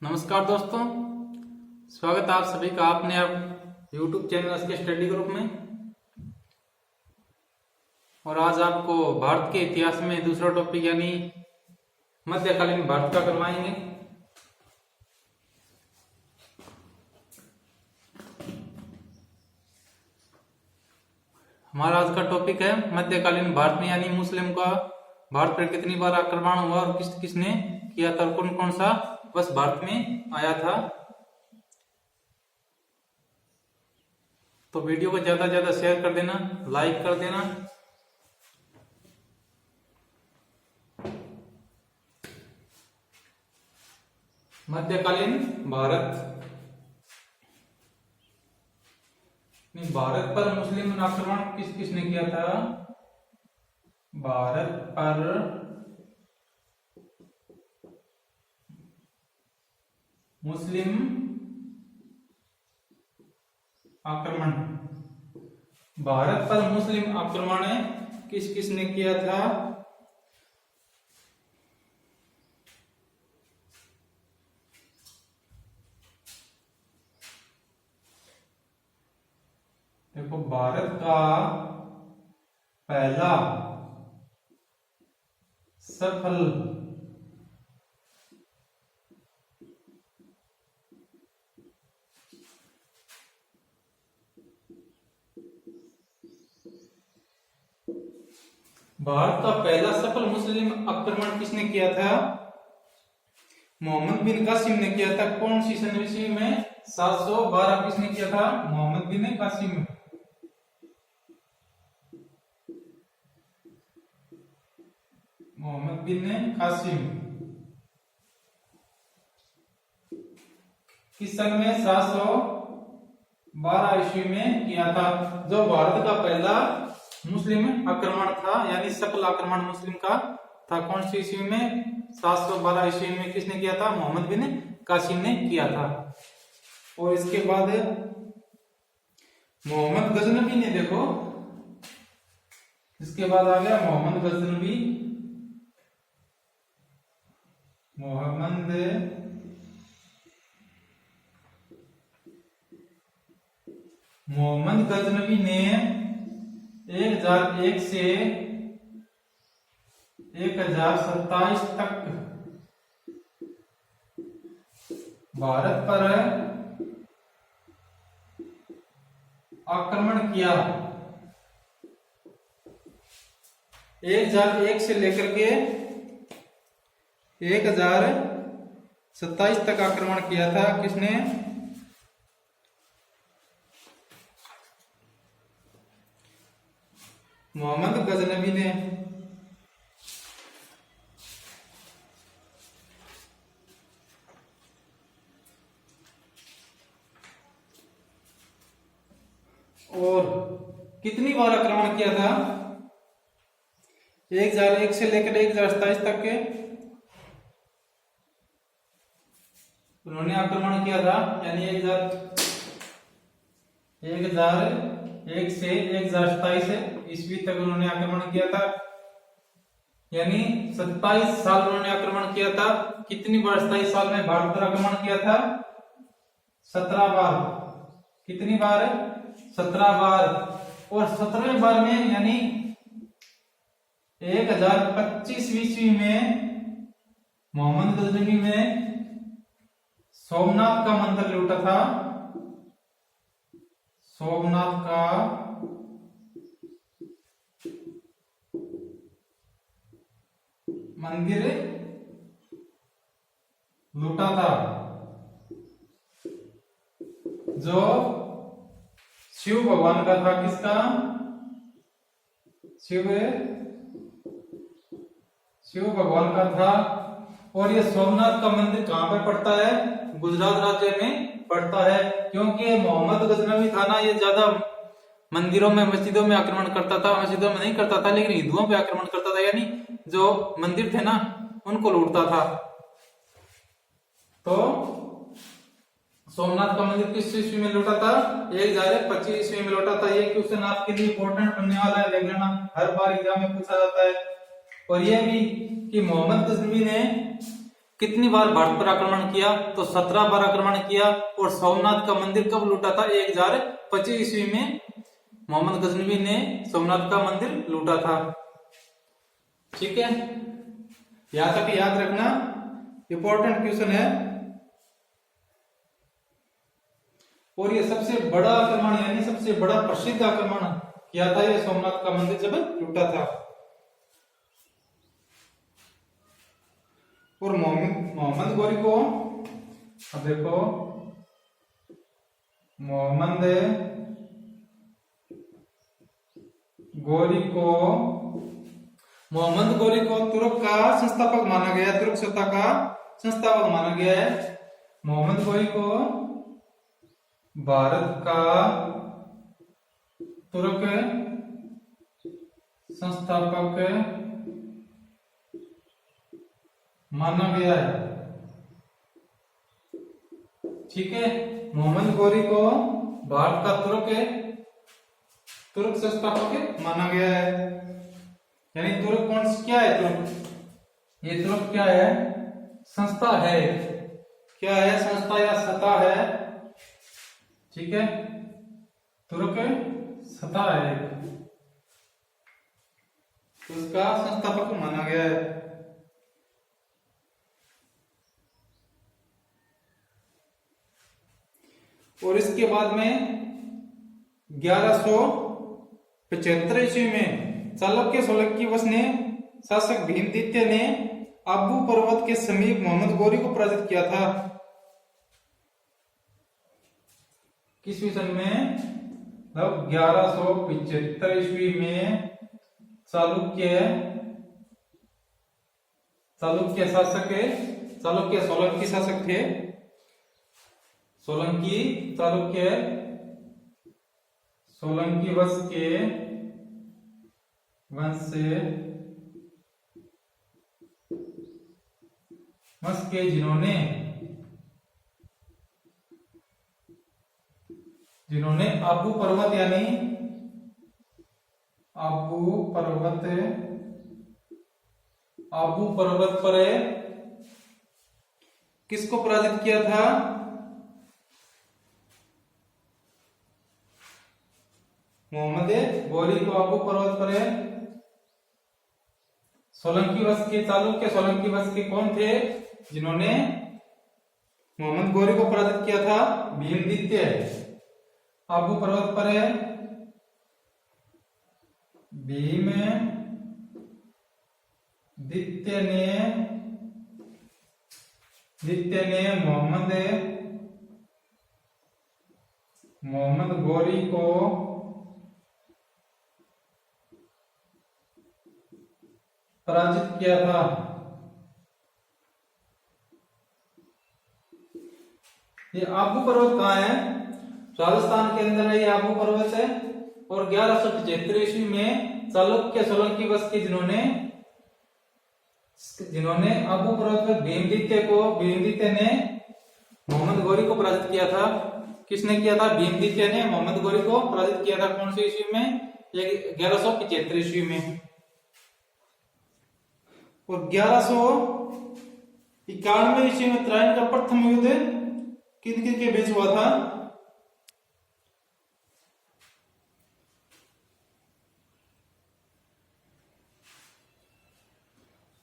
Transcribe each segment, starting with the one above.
नमस्कार दोस्तों, स्वागत है आप सभी का आपने आप YouTube चैनल के स्टडी ग्रुप में। और आज आपको भारत के इतिहास में दूसरा टॉपिक यानी मध्यकालीन भारत का करवाएंगे। हमारा आज का टॉपिक है मध्यकालीन भारत में यानी मुस्लिम का भारत पर कितनी बार आक्रमण हुआ और किस किसने किया था, कौन कौन सा बस भारत में आया था। तो वीडियो को ज्यादा से ज्यादा शेयर कर देना, लाइक कर देना। मध्यकालीन भारत भारत पर मुस्लिम आक्रमण किस किसने किया था। भारत पर मुस्लिम आक्रमण, भारत पर मुस्लिम आक्रमण किस किसने किया था। देखो, भारत का पहला सफल मुस्लिम आक्रमण किसने किया था। मोहम्मद बिन कासिम ने किया था। कौन सी सन ईस्वी में? 712। किसने किया था? मोहम्मद बिन कासिम। मोहम्मद बिन कासिम किस सन में? 712 ईस्वी में किया था। जो भारत का पहला मुस्लिम आक्रमण था यानी सफल आक्रमण मुस्लिम का था। कौन सी ईस्वी में? 712 ईस्वी में। किसने किया था? मोहम्मद बिन कासिम ने किया था। और इसके बाद मोहम्मद गजनबी ने, देखो इसके बाद आ गया मोहम्मद गजनबी। मोहम्मद गजनबी ने 1001 से 1027 तक भारत पर आक्रमण किया। 1001 से लेकर के 1027 तक आक्रमण किया था। किसने? मोहम्मद गजनबी ने। और कितनी बार आक्रमण किया था? 1001 से लेकर 1027 तक के उन्होंने आक्रमण किया था। यानी 1001 से 1027 ईस्वी तक उन्होंने आक्रमण किया था। यानी 27 साल उन्होंने आक्रमण किया था। कितनी बार 27 साल में भारत पर आक्रमण किया था? 17 बार। कितनी बार? 17 बार। और 17वें बार में यानी 1025 ईस्वी में मोहम्मद गजनबी ने सोमनाथ का मंदिर लूटा था। सोमनाथ का मंदिर लूटा था, जो शिव भगवान का था। किसका? शिव भगवान का था। और ये सोमनाथ का मंदिर कहां पे पड़ता है? गुजरात राज्य में पड़ता है। क्योंकि मोहम्मद गजनबी था ना, ये ज्यादा मंदिरों में मस्जिदों में आक्रमण करता था। मस्जिदों में नहीं करता था लेकिन हिंदुओं पे आक्रमण करता था, यानी जो मंदिर थे ना उनको लूटता था। तो सोमनाथ का मंदिर किस ईस्वी में लूटा था? 1025 ईस्वी में लूटा था। ये क्वेश्चन आपके लिए इंपॉर्टेंट बनने वाला है, देख लेना, हर बार एग्जाम में पूछा जाता है। और यह भी कि मोहम्मद गजनबी ने कितनी बार भारत पर आक्रमण किया? तो 17 बार आक्रमण किया। और सोमनाथ का मंदिर कब लूटा था? 1025 ईस्वी में मोहम्मद गजनवी ने सोमनाथ का मंदिर लूटा था। ठीक है, यहां तक याद रखना, इंपॉर्टेंट क्वेश्चन है। और ये सबसे बड़ा आक्रमण यानी सबसे बड़ा प्रसिद्ध आक्रमण किया था ये सोमनाथ का मंदिर जब लूटा था। और मोहम्मद गोरी को, अब देखो, मोहम्मद गोरी को तुर्क का संस्थापक माना गया है, तुर्क सत्ता का संस्थापक माना गया है। मोहम्मद गोरी को भारत का तुर्क संस्थापक माना गया है। ठीक है, मोहम्मद गोरी को भारत का तुर्क संस्थापक माना गया है। यानी तुर्क क्या है? ये तुर्क क्या है? संस्था है। क्या है? संस्था या सत्ता है। ठीक है, तुर्क सत्ता है, उसका संस्थापक माना गया है। और इसके बाद में 1175 ईस्वी में चालुक्य सोलंकी वंश ने शासक भीमदित्य ने आबू पर्वत के समीप मोहम्मद गोरी को पराजित किया था। किसवीं सन में? 1175 ईस्वी में चालुक्य सोलंकी शासक थे। सोलंकी वंश के जिन्होंने आबू पर्वत पर किसको पराजित किया था? मोहम्मद गोरी को आबू पर्वत पर चालुक्य सोलंकी वंश के कौन थे जिन्होंने मोहम्मद गोरी को पराजित किया था? भीमदित्य। आबू पर्वत पर भीमदित्य ने मोहम्मद गोरी को पराजित किया था। ये आबू पर्वत कहाँ है? राजस्थान के अंदर है ये आबू पर्वत है। और 1175 ईस्वी में चालुक्य सोलंकी वंश के जिन्होंने आबू पर्वत पर भीमदित्य ने मोहम्मद गोरी को पराजित किया था। किसने किया था? भीमदित्य ने मोहम्मद गोरी को पराजित किया था। कौन सी ईस्वी में? 1175 ईस्वी में। और 1191 ईस्वी में त्राइन का प्रथम युद्ध किन के बीच हुआ था?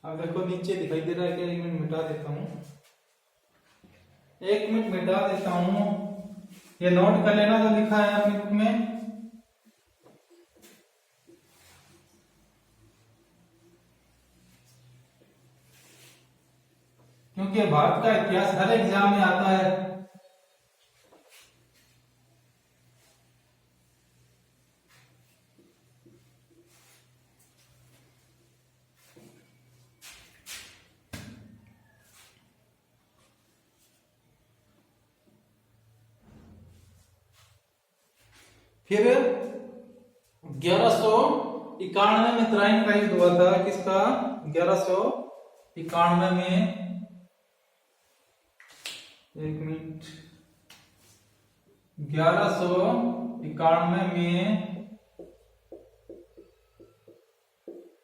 अब देखो नीचे दिखाई दे रहा है क्या? 1 मिनट मिटा देता हूं, 1 मिनट मिटा देता हूं। ये नोट कर लेना जो लिखा है अपनी बुक में। क्योंकि भारत का इतिहास हर एग्जाम में आता है। फिर 1191 में त्राइन का युद्ध हुआ था। किसका? 1191 में, 1 मिनट, 1191 में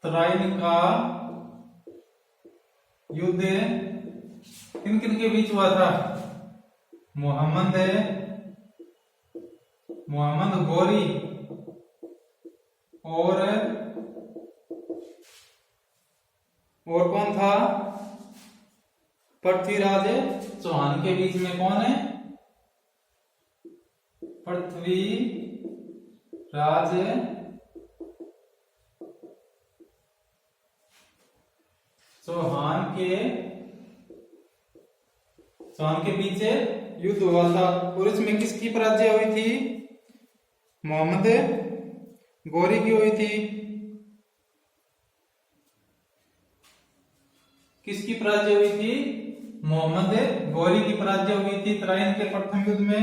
त्राइन का युद्ध किन किन के बीच हुआ था? मोहम्मद गौरी और कौन था? पृथ्वीराज चौहान के बीच में। कौन है? पृथ्वीराज चौहान के बीच युद्ध हुआ था। और इसमें किसकी पराजय हुई थी? मोहम्मद गौरी की हुई थी। किसकी पराजय हुई थी? मोहम्मद गौरी की पराजय हुई थी तराइन के प्रथम युद्ध में।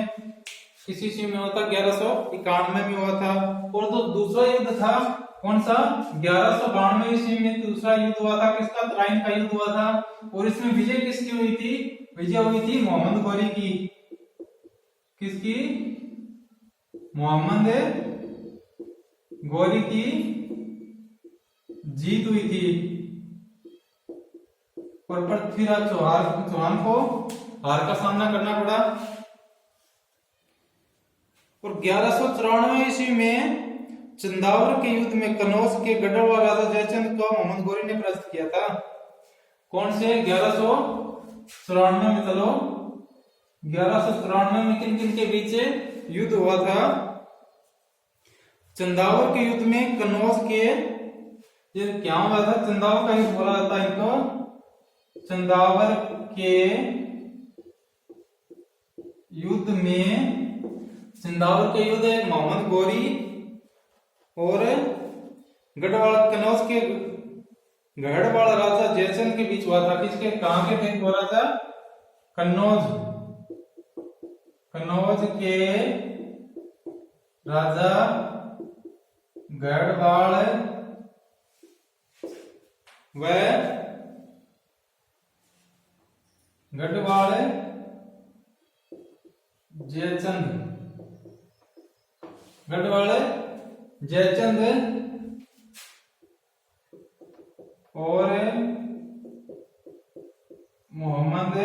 किसी ईस्वी में हुआ था? 1191 में हुआ था। और जो दूसरा युद्ध था कौन सा? 1192 ईस्वी में दूसरा युद्ध हुआ था। किसका? तराइन का युद्ध हुआ था। और इसमें विजय किसकी हुई थी? विजय हुई थी मोहम्मद गौरी की। किसकी? मोहम्मद गौरी की जीत हुई थी। और पृथ्वीराज चौहान को हार का सामना करना पड़ा। और 1194 ईस्वी में चंदावर के युद्ध में कनौज के गढ़वाल राजा जयचंद को मोहम्मद गौरी ने पराजित किया था। कौन से? 1194 में। चलो 1194 में किन किन के बीच युद्ध हुआ था? चंदावर के युद्ध में कनौज के, ये क्या हुआ था? चंदावर का युद्ध बोला जाता है इनको। चंदावर के युद्ध में, चंदावर के युद्ध मोहम्मद गौरी और गढ़वाल कनौज के गढ़वाल राजा जयचंद के बीच हुआ था। किसके? कहां के थे वो राजा? कन्नौज के राजा गढ़वाल व जयचंद और मोहम्मद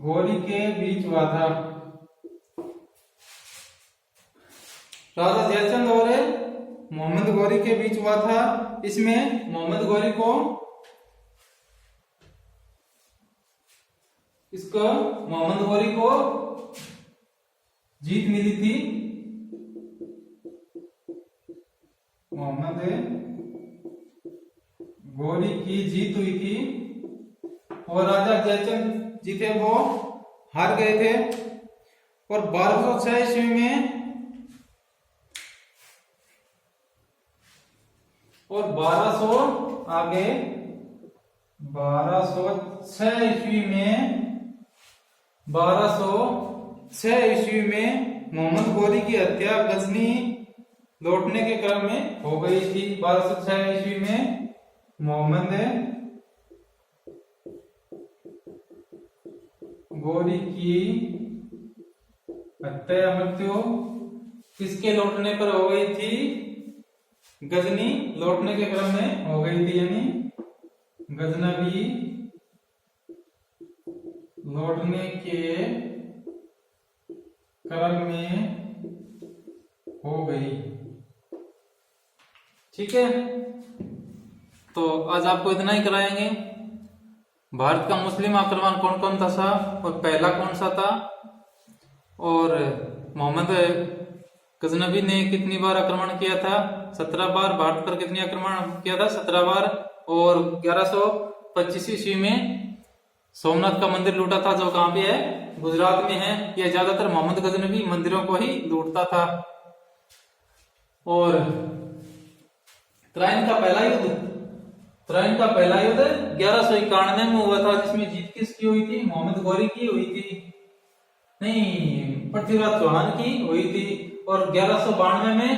गौरी के बीच हुआ था। राजा जयचंद और मोहम्मद गौरी के बीच हुआ था। इसमें मोहम्मद गौरी को जीत मिली थी। मोहम्मद गौरी की जीत हुई थी। और राजा जयचंद जी थे वो हार गए थे। और 1206 ईस्वी में और 1206 ईस्वी में मोहम्मद गौरी की हत्या गजनी लौटने के क्रम में हो गई थी। 1206 ईस्वी में मोहम्मद गौरी की हत्या मृत्यु किसके लौटने पर हो गई थी? गजनी लौटने के क्रम में हो गई थी, यानी गजनवी लौटने के क्रम में हो गई। ठीक है, तो आज आपको इतना ही कराएंगे। भारत का मुस्लिम आक्रमण कौन कौन था और पहला कौन सा था, और मोहम्मद गजनवी ने कितनी बार आक्रमण किया था? 17 बार। भारत पर कितनी आक्रमण किया था? 17 बार। और 1125 ईस्वी में सोमनाथ का मंदिर लूटा था, जो कहां पे है? गुजरात में है। यह ज्यादातर मोहम्मद गजनवी मंदिरों को ही लूटता था। और तराइन का पहला युद्ध 1191 में हुआ था, जिसमें जीत किसकी हुई थी? मोहम्मद गौरी की हुई थी, नहीं, पृथ्वीराज चौहान की हुई थी। और 1192 में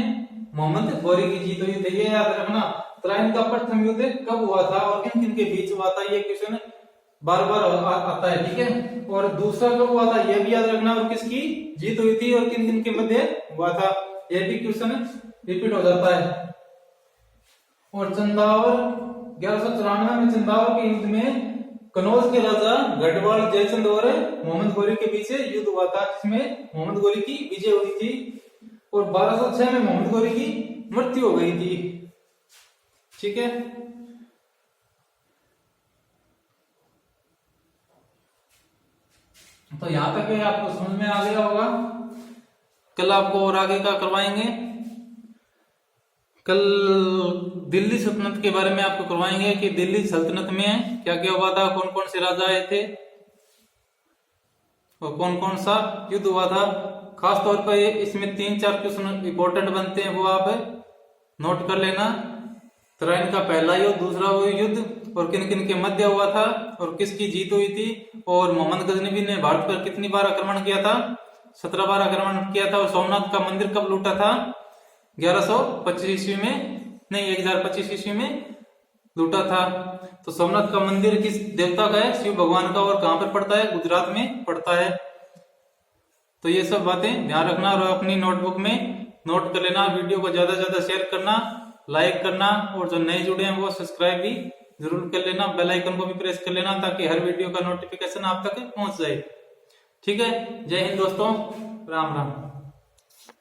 मोहम्मद गौरी की जीत हुई थी। ये याद रखना। तराइन का प्रथम युद्ध कब हुआ था और किन किन के बीच हुआ था? ये क्वेश्चन बार बार आता है। ठीक है, और दूसरा कब हुआ था ये भी याद रखना, और किसकी जीत हुई थी और किन किन के मध्य हुआ था, ये भी क्वेश्चन रिपीट हो जाता है। और चंदावर 1194 में चंदावर के युद्ध में कनौज के राजा गढ़वाल जयचंद और मोहम्मद गोरी के बीच युद्ध हुआ था, जिसमें मोहम्मद गोरी की विजय हुई थी और 1206 में मोहम्मद गोरी की मृत्यु हो गई थी। ठीक है, तो यहां तक आपको समझ में आ गया होगा। कल आपको और आगे का करवाएंगे, कल दिल्ली सल्तनत के बारे में आपको करवाएंगे कि दिल्ली सल्तनत में क्या क्या हुआ था, कौन कौन से राजा आए थे और कौन कौन सा युद्ध हुआ था। खास तौर पर इसमें 3-4 क्वेश्चन इंपॉर्टेंट बनते हैं, वो आप नोट कर लेना। तराइन का पहला युद्ध, दूसरा युद्ध और किन किन के मध्य हुआ था और किसकी जीत हुई थी, और मोहम्मद गजनवी ने भारत पर कितनी बार आक्रमण किया था, 17 बार आक्रमण किया था। और सोमनाथ का मंदिर कब लूटा था, 1125 ईस्वी में, नहीं 1025 ईस्वी में लूटा था। तो सोमनाथ का मंदिर किस देवता का है, शिव भगवान का, और कहां पर पड़ता है, गुजरात में पड़ता है। तो ये सब बातें ध्यान रखना और अपनी नोटबुक में नोट कर लेना। वीडियो को ज्यादा से ज्यादा शेयर करना, लाइक करना, और जो नए जुड़े हैं वो सब्सक्राइब भी जरूर कर लेना, बेल आइकन को भी प्रेस कर लेना ताकि हर वीडियो का नोटिफिकेशन आप तक पहुंच जाए। ठीक है, जय हिंद दोस्तों, राम राम।